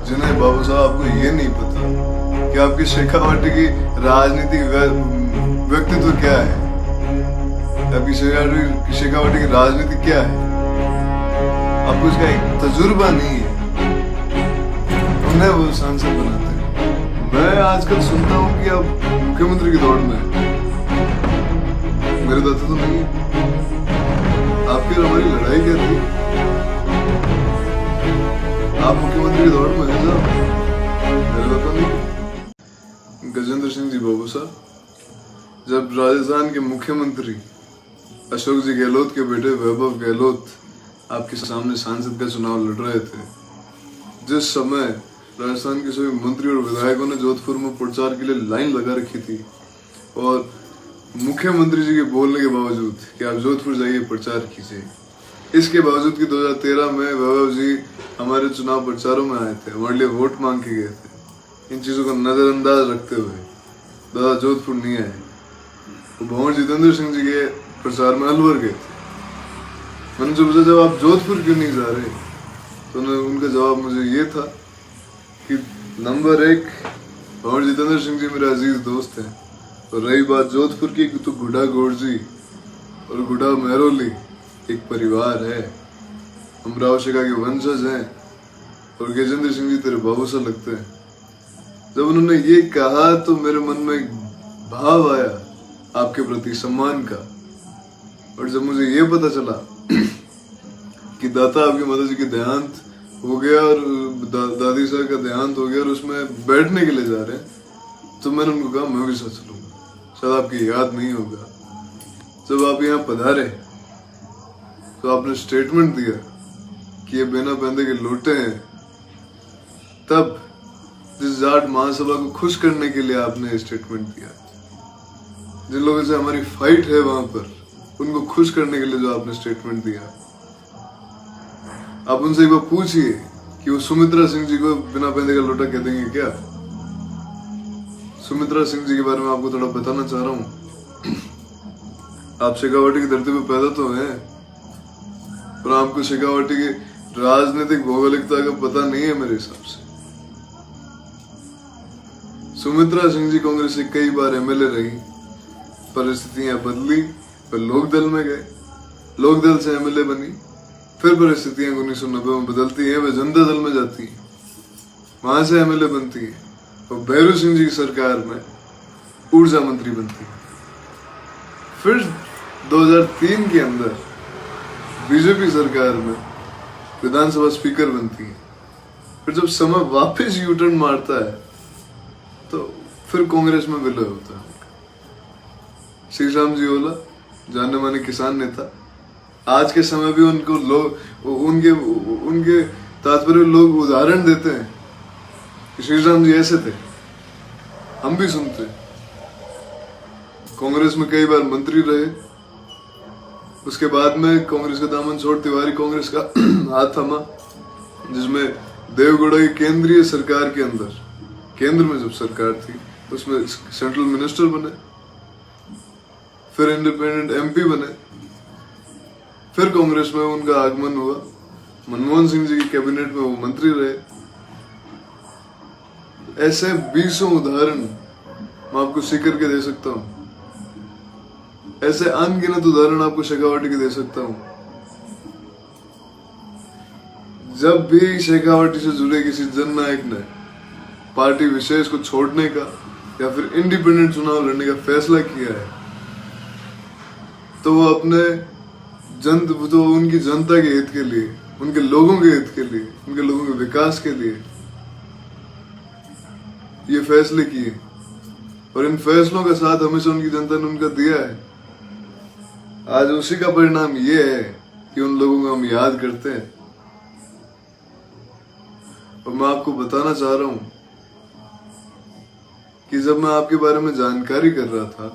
जिन्हें बाबू साहब आपको ये नहीं पता कि आपकी शेखावाटी की राजनीतिक व्यक्तित्व क्या है, आपकी शेखावाटी की राजनीति क्या है, आपको इसका एक तजुर्बा नहीं है, उन्हें वो सांसद बनाते हैं। मैं आजकल सुनता हूँ कि आप मुख्यमंत्री की दौड़ में हैं। मेरे दादा तो नहीं है। आपकी और हमारी लड़ाई क्या थी? आप मुख्यमंत्री की दौड़ में हैं साहब, मेरे दादा नहीं। गजेंद्र सिंह जी बाबू साहब, जब राजस्थान के मुख्यमंत्री अशोक जी गहलोत के बेटे वैभव गहलोत आपके सामने सांसद का चुनाव लड़ रहे थे, जिस समय राजस्थान के सभी मंत्री और विधायकों ने जोधपुर में प्रचार के लिए लाइन लगा रखी थी और मुख्यमंत्री जी के बोलने के बावजूद कि आप जोधपुर जाइए प्रचार कीजिए, इसके बावजूद कि 2013 में वैभव जी हमारे चुनाव प्रचारों में आए थे, हमारे लिए वोट मांग के गए थे। इन चीजों को नजरअंदाज रखते हुए दादा जोधपुर नहीं आए, वो भंवर जितेंद्र सिंह जी के प्रचार में अलवर गए थे। मैंने जो पूछा जब आप जोधपुर क्यों नहीं जा रहे, तो उनका जवाब मुझे ये था कि नंबर 1 भंवर जितेंद्र सिंह जी मेरे अजीज दोस्त हैं, और रही बात जोधपुर की तो गुड्डा गोरजी और गुड्डा मेहरोली एक परिवार है, हम राव शेखा के वंशज हैं और गजेंद्र सिंह जी तेरे बाबू से लगते हैं। जब उन्होंने ये कहा तो मेरे मन में एक भाव आया आपके प्रति सम्मान का, और जब मुझे ये पता चला कि दाता आपकी माता जी के देहांत हो गया और दादी साहब का देहांत हो गया और उसमें बैठने के लिए जा रहे हैं, तो मैंने उनको कहा मैं भी साथ चलूंगा, शायद आपकी याद नहीं होगा। जब आप यहाँ पधारे तो आपने स्टेटमेंट दिया कि ये बिना बंदे के लोटे हैं, तब जिस जाट महासभा को खुश करने के लिए आपने स्टेटमेंट दिया, जिन लोगों से हमारी फाइट है वहां पर, उनको खुश करने के लिए जो आपने स्टेटमेंट दिया, आप उनसे एक बार पूछिए कि वो सुमित्रा सिंह जी को बिना बंदे का लोटा कह देंगे क्या? सुमित्रा सिंह जी के बारे में आपको थोड़ा बताना चाह रहा हूँ। आप शेखावाटी की धरती पर पैदा तो हैं, पर आपको शेखावाटी की राजनीतिक भौगोलिकता का पता नहीं है मेरे हिसाब से। सुमित्रा सिंह जी कांग्रेस से कई बार एमएलए रही, परिस्थितियां बदली, फिर लोकदल में गए, लोकदल से एमएलए बनी, फिर परिस्थितियां 1990 में बदलती हैं, वे जनता दल में जाती हैं, वहां से एमएलए बनती है और भैरू सिंह जी की सरकार में ऊर्जा मंत्री बनती है। फिर 2003 के अंदर बीजेपी सरकार में विधानसभा स्पीकर बनती है। फिर जब समय वापस यूटर्न मारता है तो फिर कांग्रेस में विलय होता है। श्री राम जी ओला, जाने माने किसान नेता, आज के समय भी उनको लोग उनके तात्पर्य लोग उदाहरण देते हैं कि श्री राम जी ऐसे थे, हम भी सुनते। कांग्रेस में कई बार मंत्री रहे, उसके बाद में कांग्रेस का दामन छोड़ तिवारी कांग्रेस का हाथ थमा, जिसमें देवगौड़ा की केंद्रीय सरकार के अंदर, केंद्र में जब सरकार थी उसमें सेंट्रल मिनिस्टर बने, फिर इंडिपेंडेंट एमपी बने, फिर कांग्रेस में उनका आगमन हुआ, मनमोहन सिंह जी की कैबिनेट में वो मंत्री रहे। ऐसे 20 उदाहरण मैं आपको सीकर के दे सकता हूं, ऐसे अनगिनत उदाहरण आपको शेखावाटी के दे सकता हूं। जब भी शेखावाटी से जुड़े किसी जननायक ने पार्टी विशेष को छोड़ने का या फिर इंडिपेंडेंट चुनाव लड़ने का फैसला किया है, तो वो उनकी जनता के हित के लिए, उनके लोगों के हित के लिए, उनके लोगों के विकास के लिए ये फैसले किए, और इन फैसलों का साथ हमेशा उनकी जनता ने उनका दिया है। आज उसी का परिणाम ये है कि उन लोगों को हम याद करते हैं। और मैं आपको बताना चाह रहा हूं कि जब मैं आपके बारे में जानकारी कर रहा था,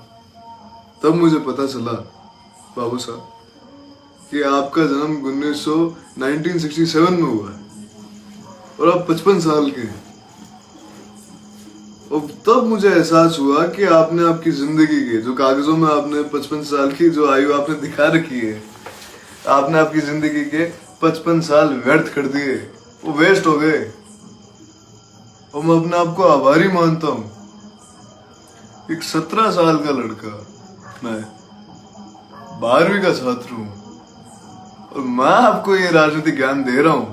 तब मुझे पता चला बाबू साहब कि आपका जन्म 1967 में हुआ है और आप 55 साल के हैं। और तब मुझे एहसास हुआ कि आपने आपकी जिंदगी के जो कागजों में आपने 55 साल की जो आयु आपने दिखा रखी है, आपने आपकी जिंदगी के 55 साल व्यर्थ कर दिए, वो वेस्ट हो गए। और मैं अपने आप को आभारी मानता हूं। एक 17 साल का लड़का, मैं 12वीं का छात्र हूं, और मैं आपको ये राजनीतिक ज्ञान दे रहा हूं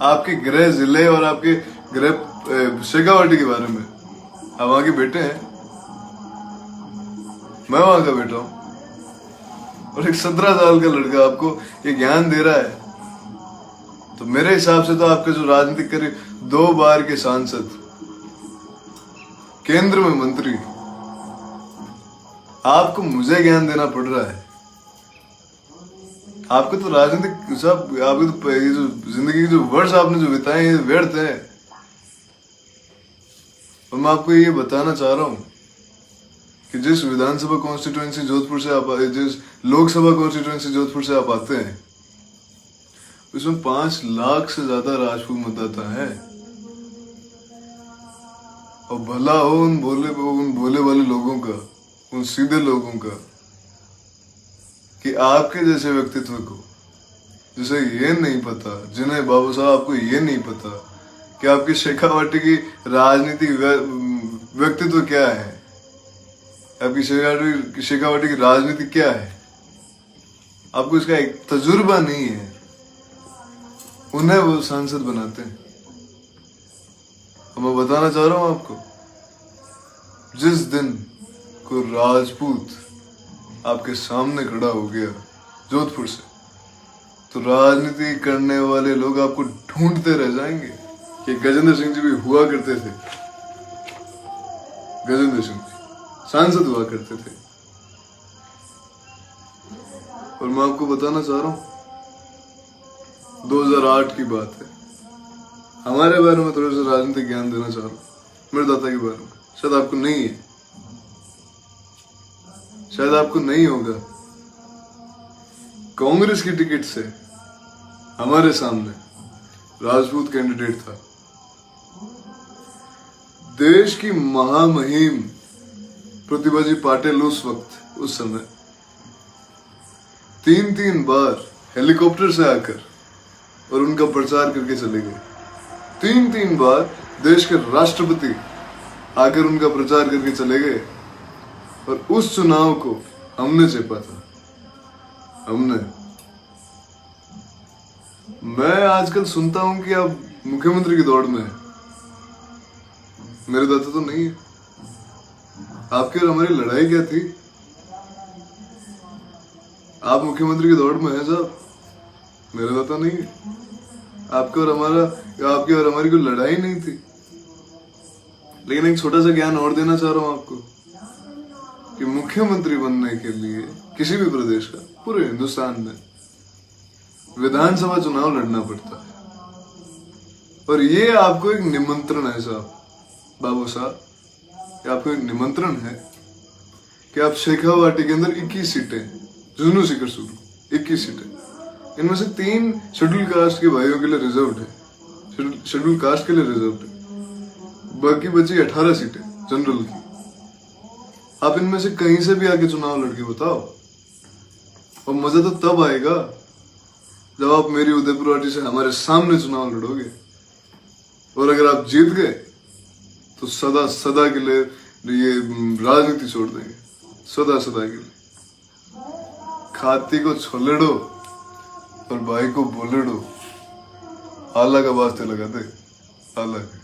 आपके गृह जिले और आपके गृह शेखावाटी के बारे में। आप वहां के बेटे हैं, मैं वहां का बेटा हूं, और एक 17 साल का लड़का आपको ये ज्ञान दे रहा है। तो मेरे हिसाब से तो आपके जो राजनीतिक करीब 2 बार के सांसद, केंद्र में मंत्री, आपको मुझे ज्ञान देना पड़ रहा है। आपको तो राजनीतिक सब, आपको तो ये जो जिंदगी के जो वर्ष आपने जो बिताए हैं व्यर्थ है। और मैं आपको ये बताना चाह रहा हूं कि जिस विधानसभा कॉन्स्टिट्यूएंसी जोधपुर से आप, जिस लोकसभा कॉन्स्टिट्यूएंसी जोधपुर से आप आते हैं, उसमें 5 लाख से ज्यादा राजपूत मतदाता है। और भला हो उन भोले वाले लोगों का, उन सीधे लोगों का, कि आपके जैसे व्यक्तित्व को, जिसे ये नहीं पता, जिन्हें बाबू साहब आपको ये नहीं पता कि आपकी शेखावाटी की राजनीतिक व्यक्तित्व क्या है, आपकी शेखावाटी की राजनीति क्या है, आपको इसका एक तजुर्बा नहीं है, उन्हें वो सांसद बनाते हैं। और मैं बताना चाह रहा हूं आपको, जिस दिन को राजपूत आपके सामने खड़ा हो गया जोधपुर से, तो राजनीति करने वाले लोग आपको ढूंढते रह जाएंगे। कि गजेंद्र सिंह जी भी हुआ करते थे, गजेंद्र सिंह जी सांसद हुआ करते थे। और मैं आपको बताना चाह रहा हूं, 2008 की बात है, हमारे बारे में थोड़ा सा राजनीतिक ज्ञान देना चाह रहा हूं, मेरे दादा के बारे में। शायद आपको नहीं है, शायद आपको नहीं होगा। कांग्रेस की टिकट से हमारे सामने राजपूत कैंडिडेट था। देश की महामहिम प्रतिभा जी पाटिल उस समय 3 बार हेलीकॉप्टर से आकर और उनका प्रचार करके चले गए। 3 बार देश के राष्ट्रपति आकर उनका प्रचार करके चले गए। और उस चुनाव को हमने जीता था, हमने। मैं आजकल सुनता हूं कि आप मुख्यमंत्री की दौड़ में हैं। मेरे दादा तो नहीं है। आपकी और हमारी लड़ाई क्या थी? आप मुख्यमंत्री की दौड़ में हैं साहब, मेरा दादा नहीं है। आपकी और हमारी कोई लड़ाई नहीं थी। लेकिन एक छोटा सा ज्ञान और देना चाह रहा हूं आपको कि मुख्यमंत्री बनने के लिए किसी भी प्रदेश का, पूरे हिंदुस्तान में विधानसभा चुनाव लड़ना पड़ता है। और ये आपको एक निमंत्रण है साहब, बाबू साहब, आपको एक निमंत्रण है कि आप शेखावाटी के अंदर 21 सीटें, जुनू सिकर शुरू 21 सीटें, इनमें से 3 शेड्यूल कास्ट के भाइयों के लिए रिजर्व्ड है, शेड्यूल कास्ट के लिए रिजर्व्ड है। बाकी बची 18 सीटें जनरल की। आप इनमें से कहीं से भी आके चुनाव लड़के बताओ, और मजा तो तब आएगा जब आप मेरी उदयपुर वाटी से हमारे सामने चुनाव लड़ोगे। और अगर आप जीत गए तो सदा सदा के लिए ये राजनीति छोड़ देंगे, सदा सदा के लिए। खाती को छोलेड़ो और भाई को बोलेड़ो, आला का वास्ते लगा दे, आला के।